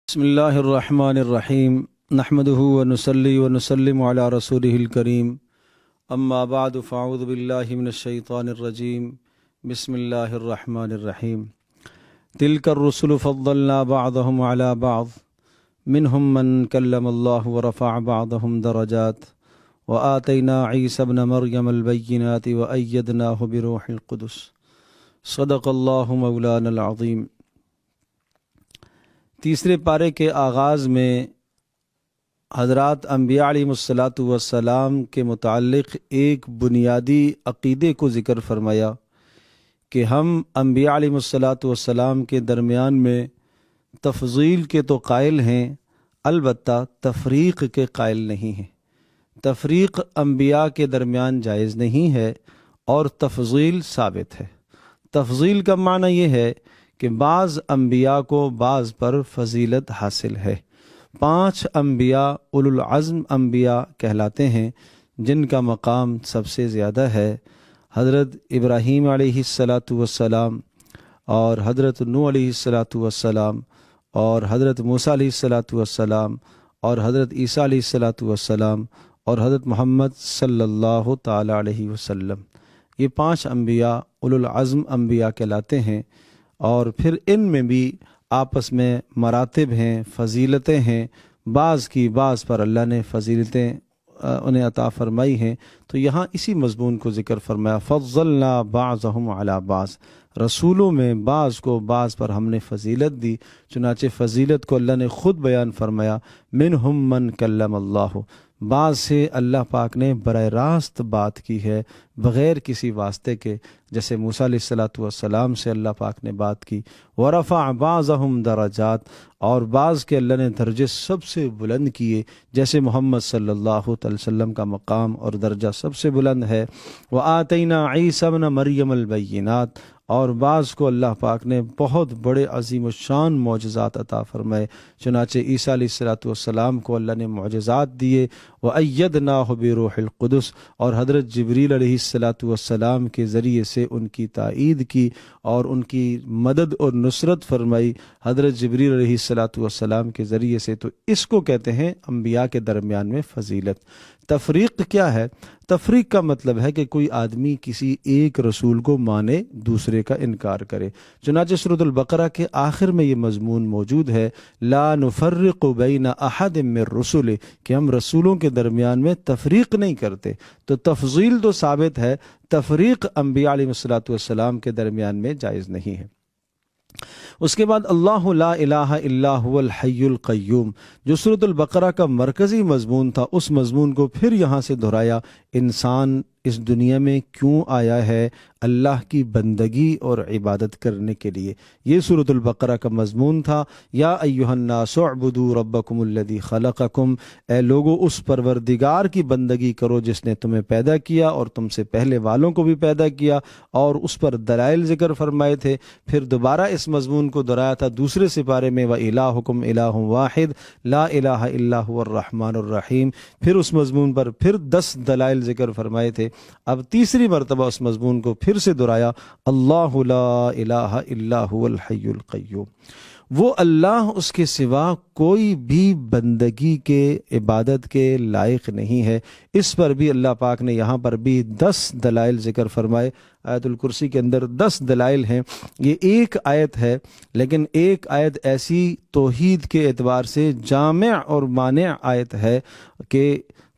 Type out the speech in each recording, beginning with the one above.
بسم اللہ الرحمن الرحیم نحمده ونصلی ونسلم علی رسولہ الکریم اما بعد فاعوذ باللہ من الشیطان الرجیم بسم اللہ الرحمن الرحیم تلک الرسل فضلنا بعضهم علی بعض منهم من کلم اللہ ورفع بعضهم درجات وآتینا عیسی ابن مریم البینات وأیدناہ بروح القدس صدق اللہ مولانا العظیم۔ تیسرے پارے کے آغاز میں حضرات انبیاء علیہم السلام کے متعلق ایک بنیادی عقیدے کو ذکر فرمایا کہ ہم انبیاء علیہم السلام کے درمیان میں تفضیل کے تو قائل ہیں، البتہ تفریق کے قائل نہیں ہیں۔ تفریق انبیاء کے درمیان جائز نہیں ہے اور تفضیل ثابت ہے۔ تفضیل کا معنی یہ ہے کہ بعض انبیاء کو بعض پر فضیلت حاصل ہے۔ 5 انبیاء اولو العزم انبیاء کہلاتے ہیں جن کا مقام سب سے زیادہ ہے۔ حضرت ابراہیم علیہ السلام اور حضرت نوح علیہ السلام اور حضرت موسیٰ علیہ السلام اور حضرت عیسیٰ علیہ السلام اور حضرت محمد صلی اللہ تعالی علیہ وسلم، یہ 5 انبیاء اولو العزم انبیاء کہلاتے ہیں۔ اور پھر ان میں بھی آپس میں مراتب ہیں، فضیلتیں ہیں، بعض کی بعض پر اللہ نے فضیلتیں انہیں عطا فرمائی ہیں۔ تو یہاں اسی مضمون کو ذکر فرمایا، فضلنا بعضهم علی بعض، رسولوں میں بعض کو بعض پر ہم نے فضیلت دی۔ چنانچہ فضیلت کو اللہ نے خود بیان فرمایا، منہم من کلم اللہ، بعض سے اللہ پاک نے براہ راست بات کی ہے بغیر کسی واسطے کے، جیسے موسیٰ علیہ السلام سے اللہ پاک نے بات کی۔ ورفع بعضهم درجات، اور بعض کے اللہ نے درجے سب سے بلند کیے، جیسے محمد صلی اللہ علیہ وسلم کا مقام اور درجہ سب سے بلند ہے۔ وآتینا عیسی ابن مریم البینات، اور بعض کو اللہ پاک نے بہت بڑے عظیم الشان معجزات عطا فرمائے، چنانچہ عیسیٰ علیہ السلام کو اللہ نے معجزات دیے۔ وأیدناہ بروح القدس، اور حضرت جبریل علیہ السلام کے ذریعے سے ان کی تائید کی اور ان کی مدد اور نصرت فرمائی حضرت جبریل علیہ السلام کے ذریعے سے۔ تو اس کو کہتے ہیں انبیاء کے درمیان میں فضیلت۔ تفریق کیا ہے؟ تفریق کا مطلب ہے کہ کوئی آدمی کسی ایک رسول کو مانے، دوسرے کا انکار کرے۔ چنانچہ سورۃ البقرہ کے آخر میں یہ مضمون موجود ہے، لا نفرق بین احد من رسلہ، کہ ہم رسولوں کے درمیان میں تفریق نہیں کرتے۔ تو تفضیل تو ثابت ہے، تفریق انبیاء علیہ السلام کے درمیان میں جائز نہیں ہے۔ اس کے بعد اللہ لا الہ الا هو الحی القیوم، جو سورۃ البقرہ کا مرکزی مضمون تھا، اس مضمون کو پھر یہاں سے دہرایا۔ انسان اس دنیا میں کیوں آیا ہے؟ اللہ کی بندگی اور عبادت کرنے کے لیے۔ یہ سورۃ البقرہ کا مضمون تھا، یا ایھا الناس اعبدوا ربکم الذی خلقکم، اے لوگو اس پروردگار کی بندگی کرو جس نے تمہیں پیدا کیا اور تم سے پہلے والوں کو بھی پیدا کیا، اور اس پر دلائل ذکر فرمائے تھے۔ پھر دوبارہ اس مضمون کو دہرایا تھا دوسرے سپارے میں، وَإِلَٰهُكُمْ إِلَٰهٌ وَاحِدٌ لَا إِلَٰهَ إِلَّا هُوَ الرَّحْمَٰنُ الرَّحِيمُ۔ پھر اس مضمون پر پھر 10 دلائل ذکر فرمائے تھے۔ اب تیسری مرتبہ اس مضمون کو پھر سے دہرایا، اللہ لا الہ الا هو الحی القیوم، وہ اللہ، اس کے سوا کوئی بھی بندگی کے، عبادت کے لائق نہیں ہے۔ اس پر بھی اللہ پاک نے یہاں پر بھی 10 دلائل ذکر فرمائے۔ آیت الکرسی کے اندر 10 دلائل ہیں۔ یہ ایک آیت ہے، لیکن ایک آیت ایسی توحید کے اعتبار سے جامع اور مانع آیت ہے کہ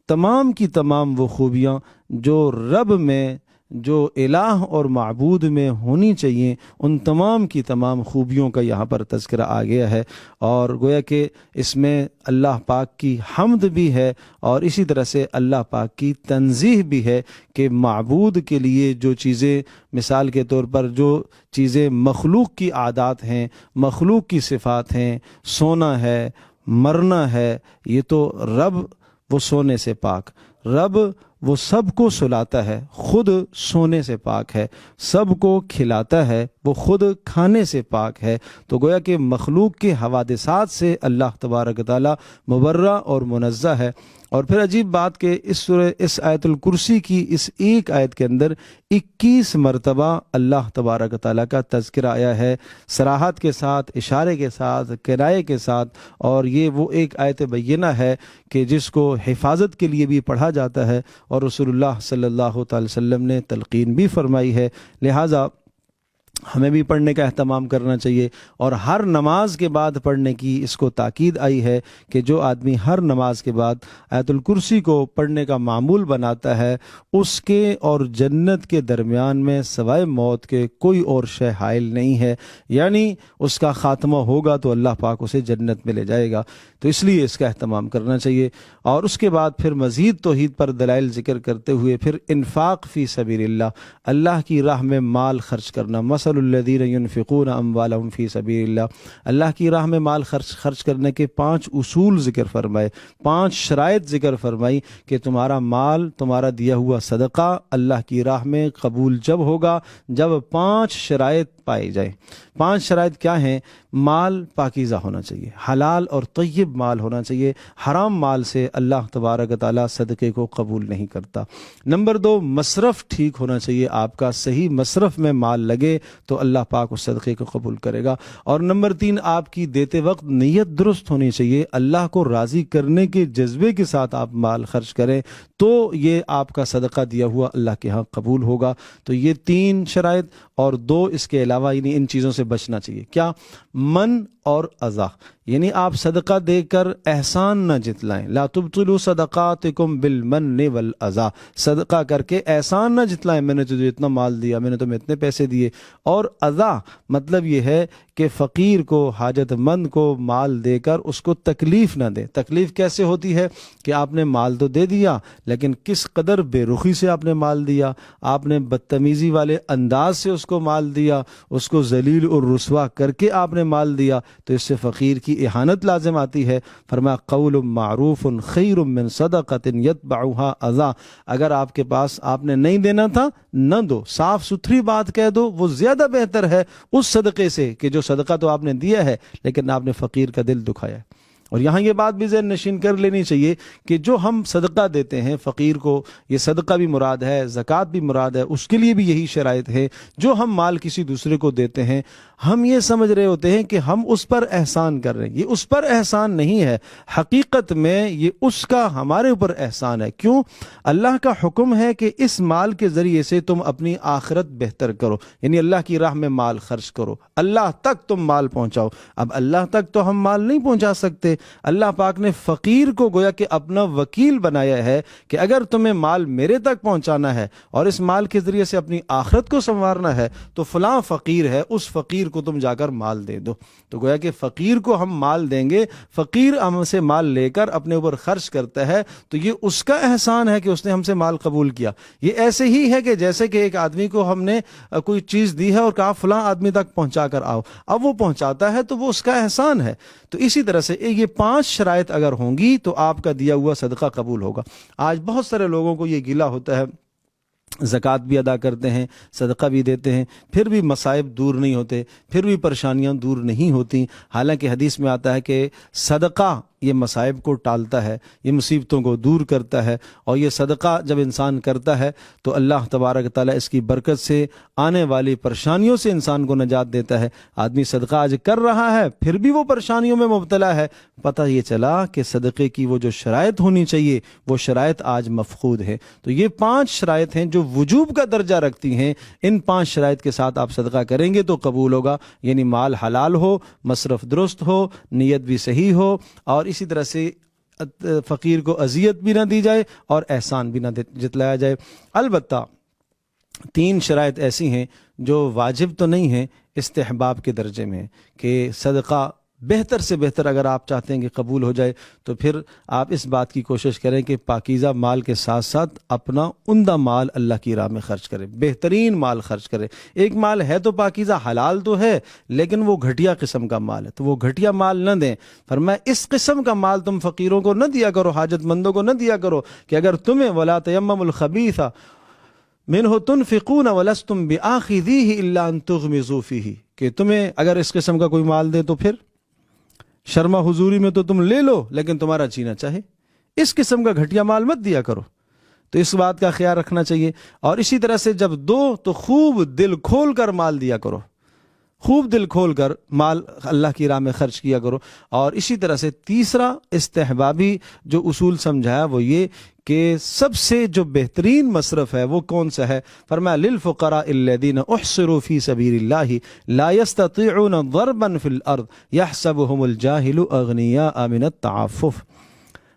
تمام کی تمام وہ خوبیاں جو رب میں، جو الہ اور معبود میں ہونی چاہیے، ان تمام کی تمام خوبیوں کا یہاں پر تذکرہ آ گیا ہے، اور گویا کہ اس میں اللہ پاک کی حمد بھی ہے اور اسی طرح سے اللہ پاک کی تنزیہ بھی ہے کہ معبود کے لیے جو چیزیں، مثال کے طور پر جو چیزیں مخلوق کی عادات ہیں، مخلوق کی صفات ہیں، سونا ہے، مرنا ہے، یہ تو رب وہ سونے سے پاک، رب وہ سب کو سلاتا ہے، خود سونے سے پاک ہے، سب کو کھلاتا ہے، وہ خود کھانے سے پاک ہے۔ تو گویا کہ مخلوق کے حوادثات سے اللہ تبارک و تعالیٰ مبرہ اور منزہ ہے۔ اور پھر عجیب بات کہ اس آیت الکرسی کی اس ایک آیت کے اندر 21 مرتبہ اللہ تبارک و تعالیٰ کا تذکرہ آیا ہے، صراحت کے ساتھ، اشارے کے ساتھ، کنایے کے ساتھ۔ اور یہ وہ ایک آیت بینہ ہے کہ جس کو حفاظت کے لیے بھی پڑھا جاتا ہے، اور رسول اللہ صلی اللہ تعالی وسلم نے تلقین بھی فرمائی ہے۔ لہٰذا ہمیں بھی پڑھنے کا اہتمام کرنا چاہیے، اور ہر نماز کے بعد پڑھنے کی اس کو تاکید آئی ہے کہ جو آدمی ہر نماز کے بعد آیت الکرسی کو پڑھنے کا معمول بناتا ہے، اس کے اور جنت کے درمیان میں سوائے موت کے کوئی اور شے حائل نہیں ہے، یعنی اس کا خاتمہ ہوگا تو اللہ پاک اسے جنت میں لے جائے گا۔ تو اس لیے اس کا اہتمام کرنا چاہیے۔ اور اس کے بعد پھر مزید توحید پر دلائل ذکر کرتے ہوئے پھر انفاق فی سبیل اللہ کی راہ میں مال خرچ کرنا، مثل الذین ينفقون اموالهم فی سبیل اللہ کی راہ میں مال خرچ کرنے کے 5 اصول ذکر فرمائے، 5 شرائط ذکر فرمائی کہ تمہارا مال، تمہارا دیا ہوا صدقہ اللہ کی راہ میں قبول جب ہوگا جب 5 شرائط پائی جائیں۔ 5 شرائط کیا ہیں؟ مال پاکیزہ ہونا چاہیے، حلال اور طیب مال ہونا چاہیے، حرام مال سے اللہ تبارک و تعالیٰ صدقے کو قبول نہیں کرتا۔ نمبر 2، مصرف ٹھیک ہونا چاہیے، آپ کا صحیح مصرف میں مال لگے تو اللہ پاک اس صدقے کو قبول کرے گا۔ اور نمبر 3، آپ کی دیتے وقت نیت درست ہونی چاہیے، اللہ کو راضی کرنے کے جذبے کے ساتھ آپ مال خرچ کریں تو یہ آپ کا صدقہ دیا ہوا اللہ کے ہاں قبول ہوگا۔ تو یہ 3 شرائط، اور 2 اس کے علاوہ یعنی ان چیزوں سے بچنا چاہیے۔ کیا؟ من اور عزا، یعنی آپ صدقہ دے کر احسان نہ جتلائیں، لا تبطلوا صدقاتکم بالمن والعزا، صدقہ کر کے احسان نہ جتلائیں، میں نے تجھے اتنا مال دیا، میں نے تمہیں اتنے پیسے دیے۔ اور عزا مطلب یہ ہے کہ فقیر کو، حاجت مند کو مال دے کر اس کو تکلیف نہ دے۔ تکلیف کیسے ہوتی ہے کہ آپ نے مال تو دے دیا لیکن کس قدر بے رخی سے آپ نے مال دیا، آپ نے بدتمیزی والے انداز سے اس کو مال دیا، اس کو ذلیل اور رسوا کر کے آپ نے مال دیا، تو اس سے فقیر کی اہانت لازم آتی ہے۔ فرمایا قول معروف خیر من صدقۃ یتبعها اذی، اگر آپ کے پاس آپ نے نہیں دینا تھا نہ دو، صاف ستھری بات کہہ دو، وہ زیادہ بہتر ہے اس صدقے سے کہ جو صدقہ تو آپ نے دیا ہے لیکن آپ نے فقیر کا دل دکھایا ہے۔ اور یہاں یہ بات بھی ذہن نشین کر لینی چاہیے کہ جو ہم صدقہ دیتے ہیں فقیر کو، یہ صدقہ بھی مراد ہے، زکوٰۃ بھی مراد ہے، اس کے لیے بھی یہی شرائط ہے۔ جو ہم مال کسی دوسرے کو دیتے ہیں ہم یہ سمجھ رہے ہوتے ہیں کہ ہم اس پر احسان کر رہے ہیں، یہ اس پر احسان نہیں ہے، حقیقت میں یہ اس کا ہمارے اوپر احسان ہے۔ کیوں؟ اللہ کا حکم ہے کہ اس مال کے ذریعے سے تم اپنی آخرت بہتر کرو، یعنی اللہ کی راہ میں مال خرچ کرو، اللہ تک تم مال پہنچاؤ۔ اب اللہ تک تو ہم مال نہیں پہنچا سکتے، اللہ پاک نے فقیر کو گویا کہ اپنا وکیل بنایا ہے کہ اگر تمہیں مال میرے تک پہنچانا ہے اور اس مال کے ذریعے سے اپنی آخرت کو سنوارنا ہے تو فلاں فقیر ہے، اس فقیر کو تم جا کر مال دے دو۔ تو گویا کہ فقیر کو ہم مال دیں گے، فقیر ہم سے مال لے کر اپنے اوپر خرچ کرتا ہے تو یہ اس کا احسان ہے کہ اس نے ہم سے مال قبول کیا۔ یہ ایسے ہی ہے کہ جیسے کہ ایک آدمی کو ہم نے کوئی چیز دی ہے اور کہا فلاں آدمی تک پہنچا کر آؤ، اب وہ پہنچاتا ہے تو وہ اس کا احسان ہے۔ تو اسی طرح سے یہ 5 شرائط اگر ہوں گی تو آپ کا دیا ہوا صدقہ قبول ہوگا۔ آج بہت سارے لوگوں کو یہ گلہ ہوتا ہے، زکوٰۃ بھی ادا کرتے ہیں، صدقہ بھی دیتے ہیں، پھر بھی مصائب دور نہیں ہوتے، پھر بھی پریشانیاں دور نہیں ہوتی۔ حالانکہ حدیث میں آتا ہے کہ صدقہ یہ مصائب کو ٹالتا ہے، یہ مصیبتوں کو دور کرتا ہے، اور یہ صدقہ جب انسان کرتا ہے تو اللہ تبارک تعالیٰ اس کی برکت سے آنے والی پریشانیوں سے انسان کو نجات دیتا ہے۔ آدمی صدقہ آج کر رہا ہے پھر بھی وہ پریشانیوں میں مبتلا ہے، پتہ یہ چلا کہ صدقے کی وہ جو شرائط ہونی چاہیے وہ شرائط آج مفقود ہے۔ تو یہ 5 شرائط ہیں جو وجوب کا درجہ رکھتی ہیں، ان 5 شرائط کے ساتھ آپ صدقہ کریں گے تو قبول ہوگا، یعنی مال حلال ہو، مصرف درست ہو، نیت بھی صحیح ہو، اور اسی طرح سے فقیر کو اذیت بھی نہ دی جائے اور احسان بھی نہ جتلایا جائے۔ البتہ 3 شرائط ایسی ہیں جو واجب تو نہیں ہیں، استحباب کے درجے میں ہیں کہ صدقہ بہتر سے بہتر اگر آپ چاہتے ہیں کہ قبول ہو جائے تو پھر آپ اس بات کی کوشش کریں کہ پاکیزہ مال کے ساتھ ساتھ اپنا عمدہ مال اللہ کی راہ میں خرچ کریں، بہترین مال خرچ کریں۔ ایک مال ہے تو پاکیزہ، حلال تو ہے لیکن وہ گھٹیا قسم کا مال ہے، تو وہ گھٹیا مال نہ دیں۔ فرمایا اس قسم کا مال تم فقیروں کو نہ دیا کرو، حاجت مندوں کو نہ دیا کرو کہ اگر تمہیں ولا تیمموا الخبیث منہ تنفقون ولستم بآخذیہ الا ان تغمضوا فیہ، کہ تمہیں اگر اس قسم کا کوئی مال دے تو پھر شرما حضوری میں تو تم لے لو لیکن تمہارا جینا چاہے، اس قسم کا گھٹیا مال مت دیا کرو۔ تو اس بات کا خیال رکھنا چاہیے۔ اور اسی طرح سے جب دو تو خوب دل کھول کر مال دیا کرو، خوب دل کھول کر مال اللہ کی راہ میں خرچ کیا کرو۔ اور اسی طرح سے تیسرا استحبابی جو اصول سمجھایا وہ یہ کہ سب سے جو بہترین مصرف ہے وہ کون سا ہے؟ فرمایا للفقراء الذین احصروا فی سبیل اللہ لا یستطیعون ضربا فی الارض یحسبهم الجاہل اغنیاء من التعفف۔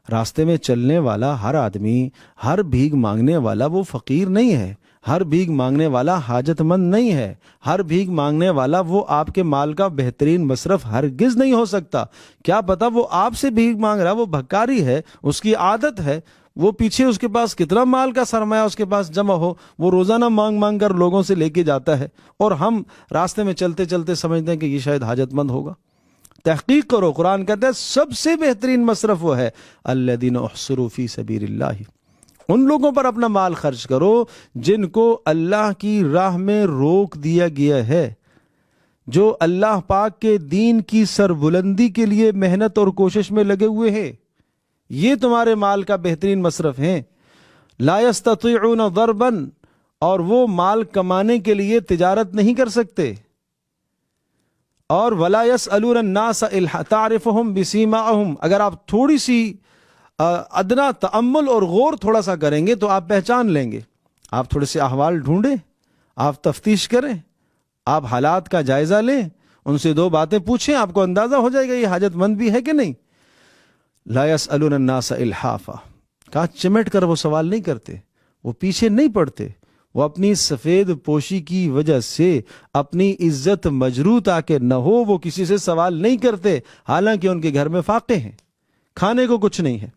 راستے میں چلنے والا ہر آدمی، ہر بھیک مانگنے والا وہ فقیر نہیں ہے، ہر بھیک مانگنے والا حاجت مند نہیں ہے، ہر بھیک مانگنے والا وہ آپ کے مال کا بہترین مصرف ہرگز نہیں ہو سکتا۔ کیا پتا وہ آپ سے بھیک مانگ رہا، وہ بھکاری ہے، اس کی عادت ہے، وہ پیچھے اس کے پاس کتنا مال کا سرمایہ اس کے پاس جمع ہو، وہ روزانہ مانگ مانگ کر لوگوں سے لے کے جاتا ہے، اور ہم راستے میں چلتے چلتے سمجھتے ہیں کہ یہ شاید حاجت مند ہوگا۔ تحقیق کرو، قرآن کہتا ہے سب سے بہترین مصرف وہ ہے الذین احصروا فی سبیل اللہ، ان لوگوں پر اپنا مال خرچ کرو جن کو اللہ کی راہ میں روک دیا گیا ہے، جو اللہ پاک کے دین کی سربلندی کے لیے محنت اور کوشش میں لگے ہوئے ہیں، یہ تمہارے مال کا بہترین مصرف ہیں۔ لا یستطیعون ضربا، اور وہ مال کمانے کے لیے تجارت نہیں کر سکتے، اور ولا یسألون الناس تعرفهم بسیماہم، اگر آپ تھوڑی سی ادنا تأمل اور غور تھوڑا سا کریں گے تو آپ پہچان لیں گے۔ آپ تھوڑے سے احوال ڈھونڈیں، آپ تفتیش کریں، آپ حالات کا جائزہ لیں، ان سے دو باتیں پوچھیں، آپ کو اندازہ ہو جائے گا یہ حاجت مند بھی ہے کہ نہیں۔ لا یسألون الناس الحافا، کہا چمٹ کر وہ سوال نہیں کرتے، وہ پیچھے نہیں پڑتے، وہ اپنی سفید پوشی کی وجہ سے اپنی عزت مجروح تاکہ نہ ہو وہ کسی سے سوال نہیں کرتے، حالانکہ ان کے گھر میں فاقے ہیں، کھانے کو کچھ نہیں ہے۔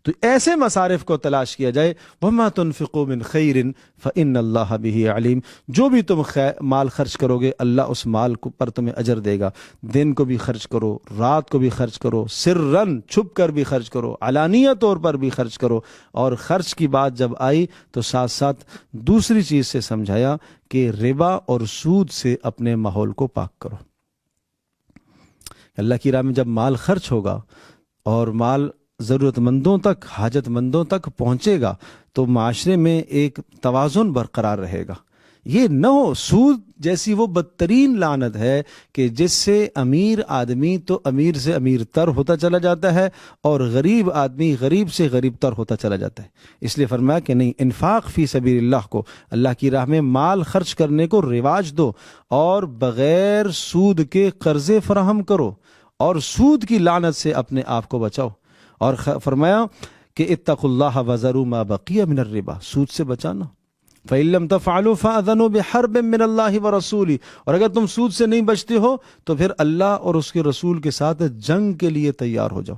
تو ایسے مصارف کو تلاش کیا جائے۔ وَمَا تُنْفِقُوا مِنْ خَيْرٍ فَإِنَّ اللَّهَ بِهِ عَلِيمٌ، جو بھی تم مال خرچ کرو گے اللہ اس مال پر تمہیں اجر دے گا۔ دن کو بھی خرچ کرو، رات کو بھی خرچ کرو، سرًا چھپ کر بھی خرچ کرو، علانیہ طور پر بھی خرچ کرو۔ اور خرچ کی بات جب آئی تو ساتھ ساتھ دوسری چیز سے سمجھایا کہ ربا اور سود سے اپنے ماحول کو پاک کرو۔ اللہ کی راہ میں جب مال خرچ ہوگا اور مال ضرورت مندوں تک، حاجت مندوں تک پہنچے گا تو معاشرے میں ایک توازن برقرار رہے گا۔ یہ نہ ہو سود جیسی وہ بدترین لعنت ہے کہ جس سے امیر آدمی تو امیر سے امیر تر ہوتا چلا جاتا ہے اور غریب آدمی غریب سے غریب تر ہوتا چلا جاتا ہے۔ اس لیے فرمایا کہ نہیں، انفاق فی سبیل اللہ کو، اللہ کی راہ میں مال خرچ کرنے کو رواج دو، اور بغیر سود کے قرضے فراہم کرو، اور سود کی لعنت سے اپنے آپ کو بچاؤ۔ اور فرمایا کہ اتقوا اللہ وذروا ما بقی من الربا، سود سے بچانا۔ فَإِن لَّمْ تَفْعَلُوا فَأَذَنُوا بِحَرْبٍ مِّنَ اللَّهِ وَرَسُولِهِ، اور اگر تم سود سے نہیں بچتے ہو تو پھر اللہ اور اس کے رسول کے ساتھ جنگ کے لیے تیار ہو جاؤ۔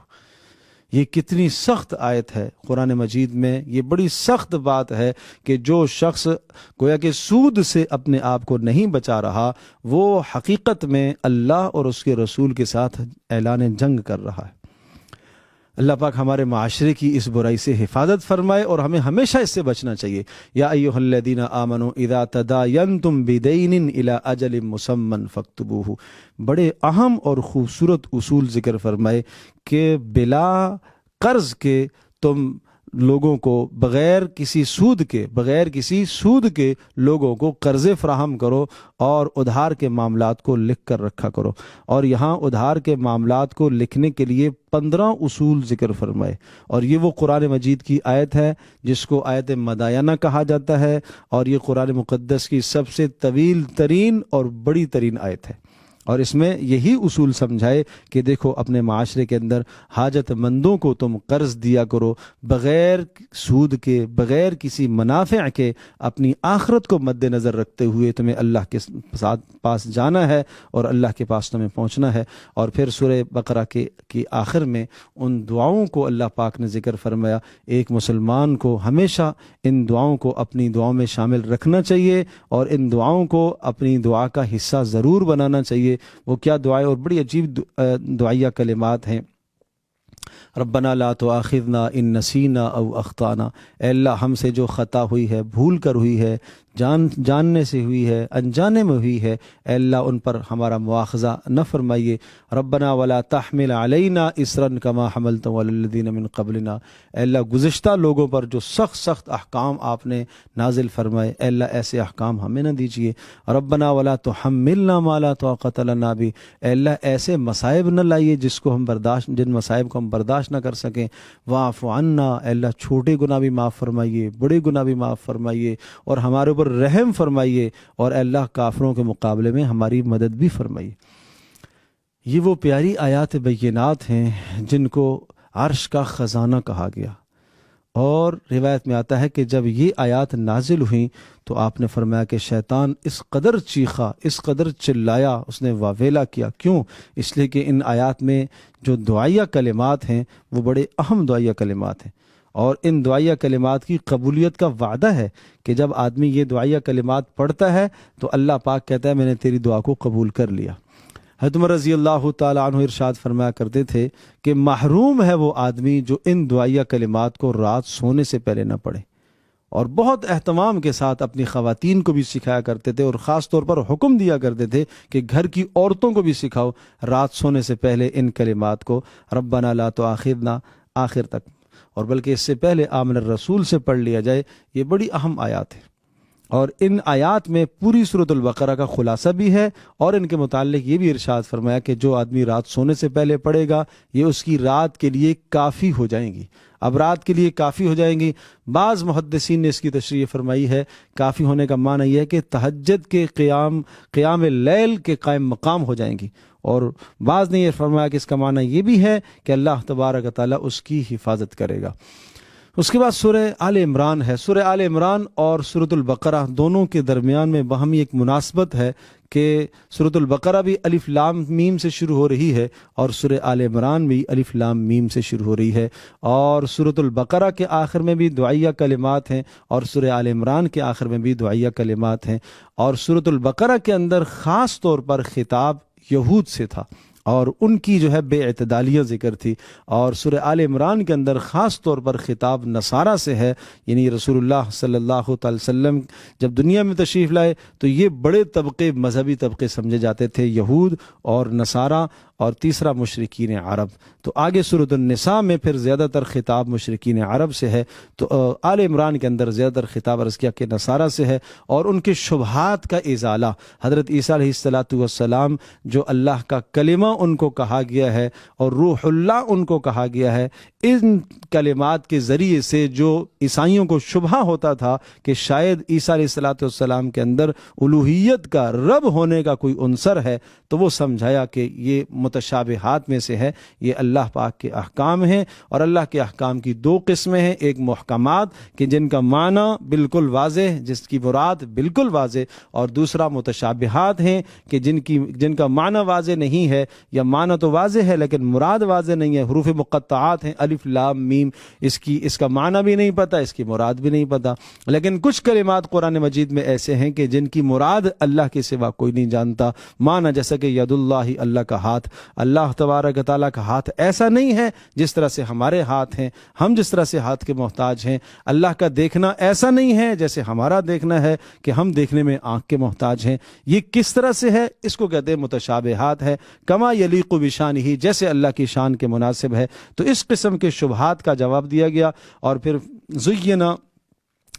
یہ کتنی سخت آیت ہے قرآن مجید میں، یہ بڑی سخت بات ہے کہ جو شخص گویا کہ سود سے اپنے آپ کو نہیں بچا رہا وہ حقیقت میں اللہ اور اس کے رسول کے ساتھ اعلان جنگ کر رہا ہے۔ اللہ پاک ہمارے معاشرے کی اس برائی سے حفاظت فرمائے اور ہمیں ہمیشہ اس سے بچنا چاہیے۔ یا ایھا الذین آمنوا اذا تداینتم بدین الی اجل مسمى فاکتبوہ، بڑے اہم اور خوبصورت اصول ذکر فرمائے کہ بلا قرض کے تم لوگوں کو بغیر کسی سود کے لوگوں کو قرضے فراہم کرو اور ادھار کے معاملات کو لکھ کر رکھا کرو۔ اور یہاں ادھار کے معاملات کو لکھنے کے لیے 15 اصول ذکر فرمائے، اور یہ وہ قرآن مجید کی آیت ہے جس کو آیت مدایانہ کہا جاتا ہے، اور یہ قرآن مقدس کی سب سے طویل ترین اور بڑی ترین آیت ہے۔ اور اس میں یہی اصول سمجھائے کہ دیکھو اپنے معاشرے کے اندر حاجت مندوں کو تم قرض دیا کرو بغیر سود کے، بغیر کسی منافع کے، اپنی آخرت کو مد نظر رکھتے ہوئے تمہیں اللہ کے ساتھ پاس جانا ہے اور اللہ کے پاس تمہیں پہنچنا ہے۔ اور پھر سورہ بقرہ کی آخر میں ان دعاؤں کو اللہ پاک نے ذکر فرمایا۔ ایک مسلمان کو ہمیشہ ان دعاؤں کو اپنی دعاؤں میں شامل رکھنا چاہیے اور ان دعاؤں کو اپنی دعا کا حصہ ضرور بنانا چاہیے۔ وہ کیا دعائیں اور بڑی عجیب دعائیہ کلمات ہیں۔ ربنا لا تؤاخذنا ان نسینا او اخطانا، اے اللہ ہم سے جو خطا ہوئی ہے، بھول کر ہوئی ہے، جاننے سے ہوئی ہے، انجانے میں ہوئی ہے، اے اللہ ان پر ہمارا مواخذہ نہ فرمائیے۔ ربنا ولا تحمل علینا اسرا کما حملت علی الذین من قبلنا، اے اللہ گزشتہ لوگوں پر جو سخت سخت احکام آپ نے نازل فرمائے، اے اللہ ایسے احکام ہمیں نہ دیجیے۔ ربنا ولا تحملنا ما لا طاقت لنا بہ، اے اللہ ایسے مصائب نہ لائیے جن مصائب کو ہم برداشت نہ کر سکیں۔ واعف عنا، اے اللہ چھوٹے گناہ بھی معاف فرمائیے، بڑے گناہ بھی معاف فرمائیے، اور ہمارے اوپر رحم فرمائیے، اور اے اللہ کافروں کے مقابلے میں ہماری مدد بھی فرمائیے۔ یہ وہ پیاری آیات بینات ہیں جن کو عرش کا خزانہ کہا گیا، اور روایت میں آتا ہے کہ جب یہ آیات نازل ہوئیں تو آپ نے فرمایا کہ شیطان اس قدر چیخا، اس قدر چلایا، اس نے واویلا کیا۔ کیوں؟ اس لیے کہ ان آیات میں جو دعائیہ کلمات ہیں وہ بڑے اہم دعائیہ کلمات ہیں، اور ان دعائیہ کلمات کی قبولیت کا وعدہ ہے کہ جب آدمی یہ دعائیہ کلمات پڑھتا ہے تو اللہ پاک کہتا ہے میں نے تیری دعا کو قبول کر لیا۔ حضرت عمر رضی اللہ تعالیٰ عنہ ارشاد فرمایا کرتے تھے کہ محروم ہے وہ آدمی جو ان دعائیہ کلمات کو رات سونے سے پہلے نہ پڑھے، اور بہت اہتمام کے ساتھ اپنی خواتین کو بھی سکھایا کرتے تھے، اور خاص طور پر حکم دیا کرتے تھے کہ گھر کی عورتوں کو بھی سکھاؤ رات سونے سے پہلے ان کلمات کو، ربنا لا تؤاخذنا آخر تک، اور بلکہ اس سے پہلے آمن الرسول سے پڑھ لیا جائے۔ یہ بڑی اہم آیات ہیں، اور ان آیات میں پوری سورۃ البقرہ کا خلاصہ بھی ہے، اور ان کے متعلق یہ بھی ارشاد فرمایا کہ جو آدمی رات سونے سے پہلے پڑھے گا یہ اس کی رات کے لیے کافی ہو جائیں گی۔ اب رات کے لیے کافی ہو جائیں گی، بعض محدثین نے اس کی تشریح فرمائی ہے، کافی ہونے کا معنی یہ ہے کہ تہجد کے قیام اللیل کے قائم مقام ہو جائیں گی، اور بعض نے یہ فرمایا کہ اس کا معنی یہ بھی ہے کہ اللہ تبارک و تعالیٰ اس کی حفاظت کرے گا۔ اس کے بعد سورہ آل عمران ہے۔ سورہ آل عمران اور سورۃ البقرہ دونوں کے درمیان میں باہمی ایک مناسبت ہے کہ سورۃ البقرہ بھی الف لام میم سے شروع ہو رہی ہے، اور سورہ آل عمران بھی الف لام میم سے شروع ہو رہی ہے، اور سورۃ البقرہ کے آخر میں بھی دعائیہ کلمات ہیں، اور سورہ آل عمران کے آخر میں بھی دعائیہ کلمات ہیں، اور سورۃ البقرہ کے اندر خاص طور پر خطاب یہود سے تھا، اور ان کی جو ہے بے اعتدالیہ ذکر تھی، اور سورہ آل عمران کے اندر خاص طور پر خطاب نصارہ سے ہے، یعنی رسول اللہ صلی اللہ تعالی وسلم جب دنیا میں تشریف لائے تو یہ بڑے طبقے، مذہبی طبقے سمجھے جاتے تھے، یہود اور نصارہ، اور تیسرا مشرکین عرب۔ تو آگے سورۃ النساء میں پھر زیادہ تر خطاب مشرکین عرب سے ہے، تو آل عمران کے اندر زیادہ تر خطاب عرض کیا کہ نصارہ سے ہے، اور ان کے شبہات کا ازالہ، حضرت عیسیٰ علیہ السلام جو اللہ کا کلمہ ان کو کہا گیا ہے اور روح اللہ ان کو کہا گیا ہے، ان کلمات کے ذریعے سے جو عیسائیوں کو شبہ ہوتا تھا کہ شاید عیسیٰ علیہ السلام کے اندر الوہیت کا، رب ہونے کا کوئی عنصر ہے، تو وہ سمجھایا کہ یہ متشابہات میں سے ہے، یہ اللہ پاک کے احکام ہیں، اور اللہ کے احکام کی دو قسمیں ہیں، ایک محکمات کہ جن کا معنی بالکل واضح، جس کی مراد بالکل واضح، اور دوسرا متشابہات ہیں کہ جن کا معنی واضح نہیں ہے، یا معنی تو واضح ہے لیکن مراد واضح نہیں ہے، حروف مقطعات ہیں الف لام میم، اس کا معنی بھی نہیں پتہ، اس کی مراد بھی نہیں پتہ، لیکن کچھ کلمات قرآن مجید میں ایسے ہیں کہ جن کی مراد اللہ کے سوا کوئی نہیں جانتا، معنی جیسا کہ ید اللہ، اللہ کا ہاتھ، اللہ تبارک و تعالیٰ کا ہاتھ ایسا نہیں ہے جس طرح سے ہمارے ہاتھ ہیں، ہم جس طرح سے ہاتھ کے محتاج ہیں، اللہ کا دیکھنا ایسا نہیں ہے جیسے ہمارا دیکھنا ہے کہ ہم دیکھنے میں آنکھ کے محتاج ہیں، یہ کس طرح سے ہے، اس کو کہتے ہیں متشابہات ہے، کما یلیق بشانہ، جیسے اللہ کی شان کے مناسب ہے۔ تو اس قسم کے شبہات کا جواب دیا گیا، اور پھر زینا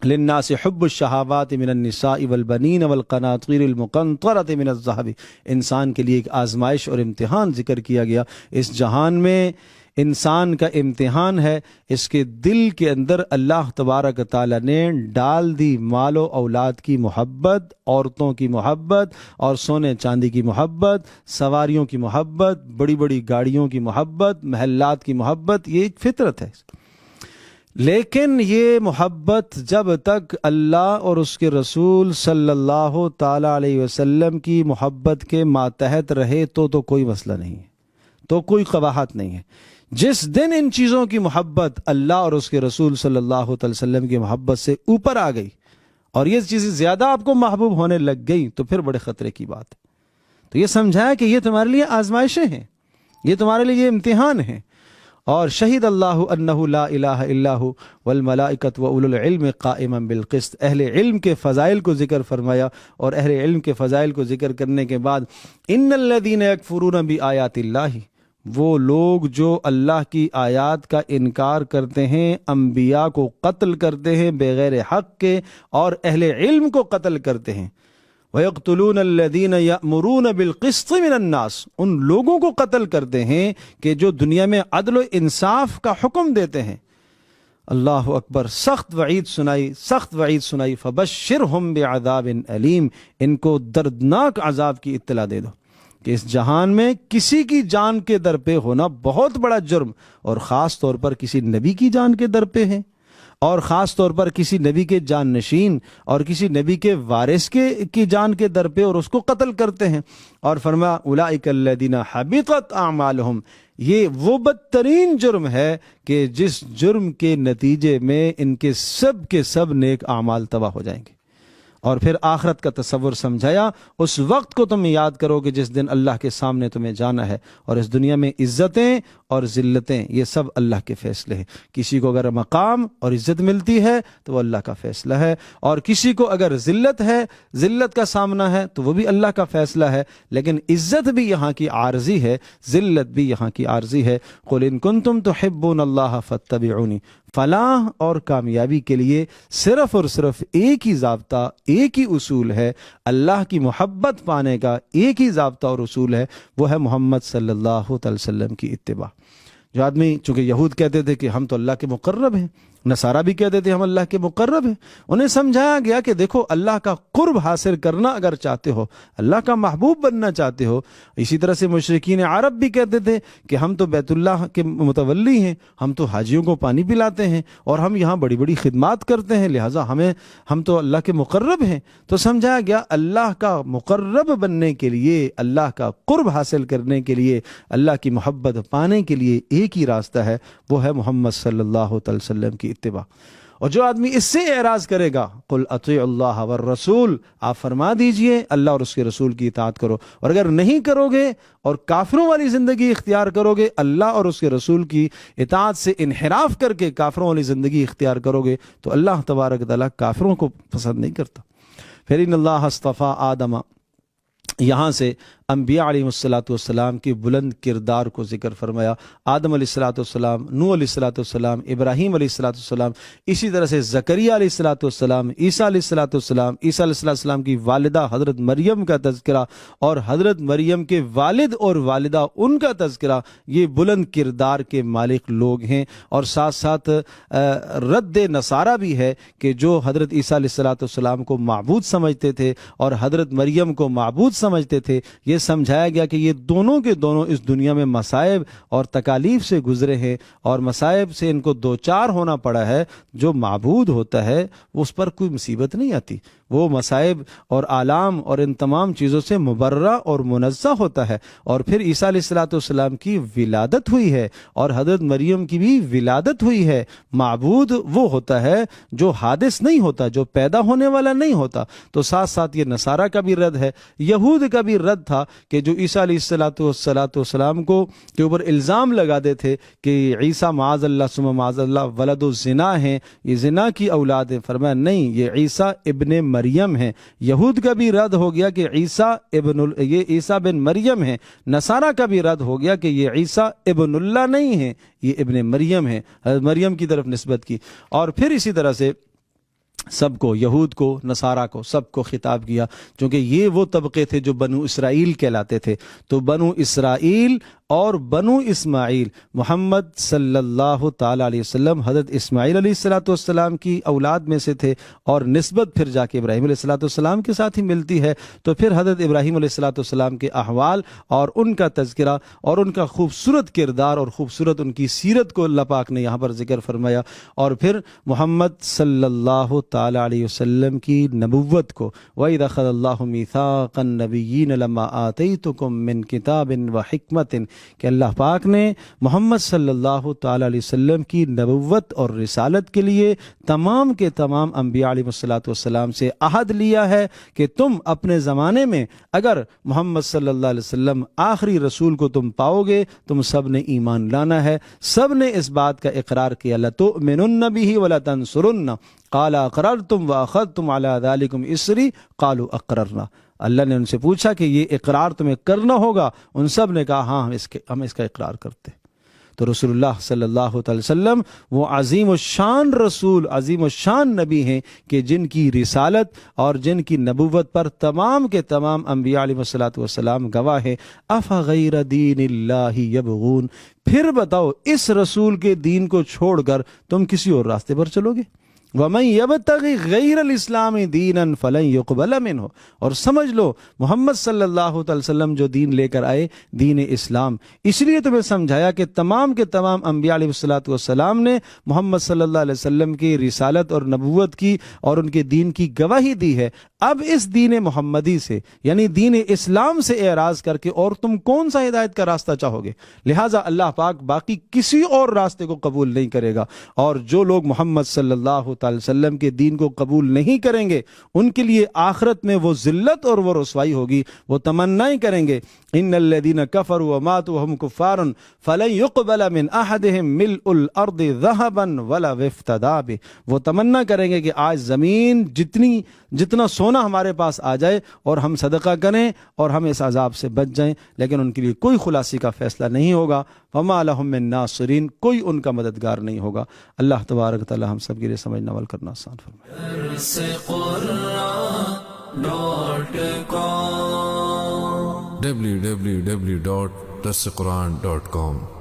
للناس حب الشہوات من النساء والبنین والقناطیر المقنطرۃ من الذہب، انسان کے لیے ایک آزمائش اور امتحان ذکر کیا گیا۔ اس جہان میں انسان کا امتحان ہے، اس کے دل کے اندر اللہ تبارک تعالیٰ نے ڈال دی مال و اولاد کی محبت، عورتوں کی محبت، اور سونے چاندی کی محبت، سواریوں کی محبت، بڑی بڑی گاڑیوں کی محبت، محلات کی محبت، یہ ایک فطرت ہے۔ لیکن یہ محبت جب تک اللہ اور اس کے رسول صلی اللہ تعالی علیہ وسلم کی محبت کے ماتحت رہے تو کوئی مسئلہ نہیں ہے، تو کوئی قباحت نہیں ہے۔ جس دن ان چیزوں کی محبت اللہ اور اس کے رسول صلی اللہ علیہ وسلم کی محبت سے اوپر آ گئی اور یہ چیزیں زیادہ آپ کو محبوب ہونے لگ گئی تو پھر بڑے خطرے کی بات ہے۔ تو یہ سمجھایا کہ یہ تمہارے لیے آزمائشیں ہیں، یہ تمہارے لیے امتحان ہیں، اور شہید اللہ انہ لا الہ الا ہو والملائکۃ واولو العلم قائما بالقسط، اہل علم کے فضائل کو ذکر فرمایا، اور اہل علم کے فضائل کو ذکر کرنے کے بعد ان الذین یکفرون بآیات اللہ، وہ لوگ جو اللہ کی آیات کا انکار کرتے ہیں، انبیاء کو قتل کرتے ہیں بغیر حق کے، اور اہل علم کو قتل کرتے ہیں، وَيَقْتُلُونَ الَّذِينَ يَأْمُرُونَ بِالْقِسْطِ مِنَ النَّاسِ، ان لوگوں کو قتل کرتے ہیں کہ جو دنیا میں عدل و انصاف کا حکم دیتے ہیں۔ اللہ اکبر، سخت وعید سنائی، سخت وعید سنائی۔ فَبَشِّرْهُمْ بِعَذَابٍ علیم، ان کو دردناک عذاب کی اطلاع دے دو کہ اس جہان میں کسی کی جان کے در پہ ہونا بہت بڑا جرم، اور خاص طور پر کسی نبی کی جان کے در پہ ہے، اور خاص طور پر کسی نبی کے جان نشین اور کسی نبی کے وارث کی جان کے در پہ، اور اس کو قتل کرتے ہیں۔ اور فرمایا اولئک الذین حبطت اعمالہم، یہ وہ بدترین جرم ہے کہ جس جرم کے نتیجے میں ان کے سب نیک اعمال تباہ ہو جائیں گے۔ اور پھر آخرت کا تصور سمجھایا، اس وقت کو تم یاد کرو کہ جس دن اللہ کے سامنے تمہیں جانا ہے، اور اس دنیا میں عزتیں اور ذلتیں یہ سب اللہ کے فیصلے ہیں۔ کسی کو اگر مقام اور عزت ملتی ہے تو وہ اللہ کا فیصلہ ہے، اور کسی کو اگر ذلت ہے، ذلت کا سامنا ہے، تو وہ بھی اللہ کا فیصلہ ہے۔ لیکن عزت بھی یہاں کی عارضی ہے، ذلت بھی یہاں کی عارضی ہے۔ قل ان کنتم تحبون اللہ فاتبعونی، فلاح اور کامیابی کے لیے صرف اور صرف ایک ہی ضابطہ، ایک ہی اصول ہے، اللہ کی محبت پانے کا ایک ہی ضابطہ اور اصول ہے، وہ ہے محمد صلی اللہ علیہ وسلم کی اتباع۔ جو آدمی، چونکہ یہود کہتے تھے کہ ہم تو اللہ کے مقرب ہیں، نصارہ بھی کہتے تھے ہم اللہ کے مقرب ہیں، انہیں سمجھایا گیا کہ دیکھو اللہ کا قرب حاصل کرنا اگر چاہتے ہو، اللہ کا محبوب بننا چاہتے ہو، اسی طرح سے مشرکین عرب بھی کہتے تھے کہ ہم تو بیت اللہ کے متولی ہیں، ہم تو حاجیوں کو پانی پلاتے ہیں، اور ہم یہاں بڑی بڑی خدمات کرتے ہیں، لہٰذا ہم تو اللہ کے مقرب ہیں۔ تو سمجھایا گیا اللہ کا مقرب بننے کے لیے، اللہ کا قرب حاصل کرنے کے لیے، اللہ کی محبت پانے کے لیے ایک ہی راستہ ہے، وہ ہے محمد صلی اللہ علیہ وسلم کی اتباع۔ اور جو آدمی اس سے اعراض کرے گا، قل اطیعوا اللہ والرسول، آپ فرما دیجئے اللہ اور اس کے رسول کی اطاعت کرو، اور اگر نہیں کرو گے اور کافروں والی زندگی اختیار کرو گے، اللہ اور اس کے رسول کی اطاعت سے انحراف کر کے کافروں والی زندگی اختیار کرو گے، تو اللہ تبارک تعالیٰ کافروں کو پسند نہیں کرتا۔ پھر ان اللہ اصطفیٰ آدم، یہاں سے انبیاء علیہ السلام کی بلند کردار کو ذکر فرمایا۔ آدم علیہ السلام، نوح علیہ السلام، ابراہیم علیہ السلام، اسی طرح سے زکریا علیہ السلام، عیسیٰ علیہ السلام، عیسیٰ علیہ السلام کی والدہ حضرت مریم کا تذکرہ، اور حضرت مریم کے والد اور والدہ ان کا تذکرہ، یہ بلند کردار کے مالک لوگ ہیں۔ اور ساتھ ساتھ رد نصارہ بھی ہے کہ جو حضرت عیسیٰ علیہ السلام کو معبود سمجھتے تھے اور حضرت مریم کو معبود سمجھتے تھے، یہ سمجھایا گیا کہ یہ دونوں کے دونوں اس دنیا میں مصائب اور تکالیف سے گزرے ہیں، اور مصائب سے ان کو دوچار ہونا پڑا ہے۔ جو معبود ہوتا ہے اس پر کوئی مصیبت نہیں آتی، وہ مصائب اور آلام اور ان تمام چیزوں سے مبرہ اور منزہ ہوتا ہے۔ اور پھر عیسیٰ علیہ السلام کی ولادت ہوئی ہے، اور حضرت مریم کی بھی ولادت ہوئی ہے۔ معبود وہ ہوتا ہے جو حادث نہیں ہوتا، جو پیدا ہونے والا نہیں ہوتا۔ تو ساتھ ساتھ یہ نصارہ کا بھی رد ہے، یہود کا بھی رد تھا کہ جو عیسیٰ علیہ السلام کو کے اوپر الزام لگاتے تھے کہ عیسیٰ معاذ اللہ ثم معاذ اللہ ولد الزنا ہیں، یہ زنا کی اولاد ہیں۔ فرمایا نہیں، یہ عیسیٰ ابن مریم ہیں۔ یہود کا بھی رد ہو گیا کہ یہ عیسیٰ بن مریم ہیں۔ نصارہ کا بھی رد ہو گیا کہ یہ عیسیٰ ابن اللہ نہیں ہیں، یہ ابن مریم ہیں، مریم کی طرف نسبت کی۔ اور پھر اسی طرح سے سب کو، یہود کو، نصارہ کو، سب کو خطاب کیا، چونکہ یہ وہ طبقے تھے جو بنو اسرائیل کہلاتے تھے۔ تو بنو اسرائیل اور بنو اسماعیل، محمد صلی اللہ تعالیٰ علیہ وسلم حضرت اسماعیل علیہ السلام کی اولاد میں سے تھے، اور نسبت پھر جا کے ابراہیم علیہ السلام کے ساتھ ہی ملتی ہے۔ تو پھر حضرت ابراہیم علیہ السلام کے احوال اور ان کا تذکرہ اور ان کا خوبصورت کردار اور خوبصورت ان کی سیرت کو اللہ پاک نے یہاں پر ذکر فرمایا۔ اور پھر محمد صلی اللہ تعالی علیہ وسلم کی نبوت کو، وَإِذْ أَخَذَ اللَّهُ مِيثَاقَ النَّبِيِّينَ لَمَّا آتَيْتُكُم مِّن كِتَابٍ وَحِكْمَةٍ کہ اللہ پاک نے محمد صلی اللہ تعالی علیہ وسلم کی نبوت اور رسالت کے لیے تمام کے تمام انبیاء علیہ السلام سے عہد لیا ہے کہ تم اپنے زمانے میں اگر محمد صلی اللہ علیہ وسلم آخری رسول کو تم پاؤ گے، تم سب نے ایمان لانا ہے۔ سب نے اس بات کا اقرار کیا، لَتُؤْمِنُنَّ بِهِ وَلَتَنْصُرُنَّ قَالَ أَقْرَرْتُمْ وَأَخَذْتُمْ عَلَى ذَلِكُمْ إِصْرِي قَالُوا أَقْرَرْنَا۔ اللہ نے ان سے پوچھا کہ یہ اقرار تمہیں کرنا ہوگا، ان سب نے کہا ہاں ہم اس کا اقرار کرتے۔ تو رسول اللہ صلی اللہ تعالی وسلم وہ عظیم الشان رسول، عظیم الشان نبی ہیں کہ جن کی رسالت اور جن کی نبوت پر تمام کے تمام انبیاء علیہ السلام گواہ ہیں۔ افغیر دین اللہ یبغون، پھر بتاؤ اس رسول کے دین کو چھوڑ کر تم کسی اور راستے پر چلو گے؟ وَمَن يَبْتَغِ غَيْرَ الْإِسْلَامِ دِينًا فَلَن يُقْبَلَ مِنْهُ، اور سمجھ لو محمد صلی اللہ علیہ وسلم جو دین لے کر آئے، دین اسلام، اس لیے تمہیں سمجھایا کہ تمام کے تمام انبیاء علیہ السلام نے محمد صلی اللہ علیہ وسلم کی رسالت اور نبوت کی اور ان کے دین کی گواہی دی ہے۔ اب اس دین محمدی سے یعنی دین اسلام سے اعراض کر کے اور تم کون سا ہدایت کا راستہ چاہو گے؟ لہٰذا اللہ پاک باقی کسی اور راستے کو قبول نہیں کرے گا، اور جو لوگ محمد صلی اللہ تعالی وسلم کے دین کو قبول نہیں کریں گے ان کے لیے آخرت میں وہ ذلت اور وہ رسوائی ہوگی۔ وہ تمنائیں کریں گے، ان الذین کفروا وماتوا وهم کفار فلن يقبل من احدهم ملء الارض ذهبا ولا افتدى به، وہ تمنا کریں گے کہ آج زمین جتنا سونا ہمارے پاس آ جائے اور ہم صدقہ کریں اور ہم اس عذاب سے بچ جائیں، لیکن ان کے لیے کوئی خلاصی کا فیصلہ نہیں ہوگا۔ وما لهم من ناصرین، کوئی ان کا مددگار نہیں ہوگا۔ اللہ تبارک تعالی ہم سب کے لیے سمجھنا عمل کرنا آسان فرمائے۔ www.darsequran.com